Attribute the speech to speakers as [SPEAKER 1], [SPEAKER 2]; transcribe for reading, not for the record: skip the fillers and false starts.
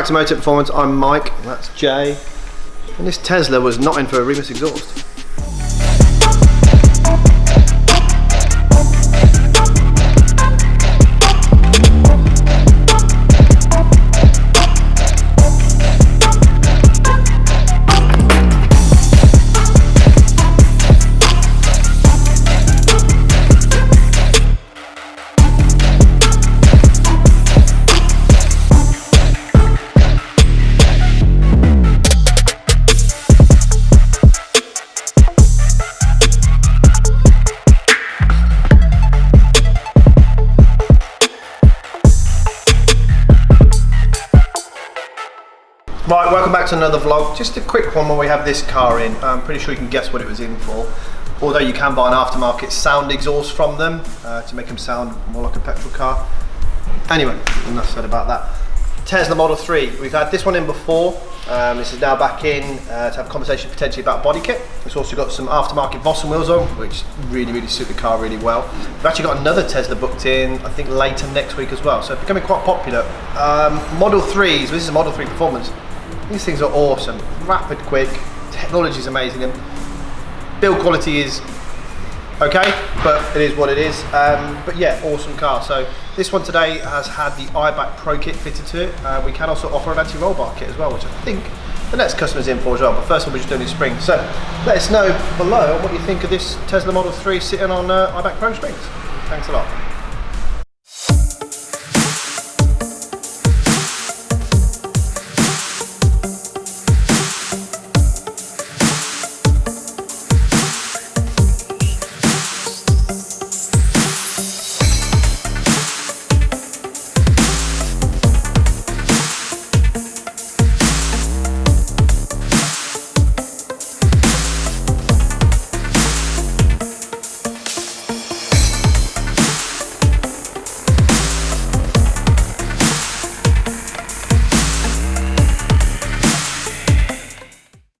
[SPEAKER 1] back to Motech Performance. I'm Mike, that's Jay, and this Tesla was not in for a Remus exhaust. Right, welcome back to another vlog. Just a quick one where we have this car in. I'm pretty sure you can guess what it was in for. Although you can buy an aftermarket sound exhaust from them to make them sound more like a petrol car. Anyway, enough said about that. Tesla Model 3. We've had this one in before. This is now back in to have a conversation potentially about body kit. It's also got some aftermarket Vossen wheels on, which really suit the car really well. We've actually got another Tesla booked in, I think later next week as well. So it's becoming quite popular. Model 3s, this is a Model 3 Performance. These things are awesome, rapid, quick, technology is amazing, and build quality is okay, but it is what it is. But yeah, awesome car. So this one today has had the Eibach Pro kit fitted to it. We can also offer an anti-roll bar kit as well, which I think the next customer's in for as well. But first of all, we're just doing these springs. So let us know below what you think of this Tesla Model 3 sitting on Eibach Pro springs. Thanks a lot.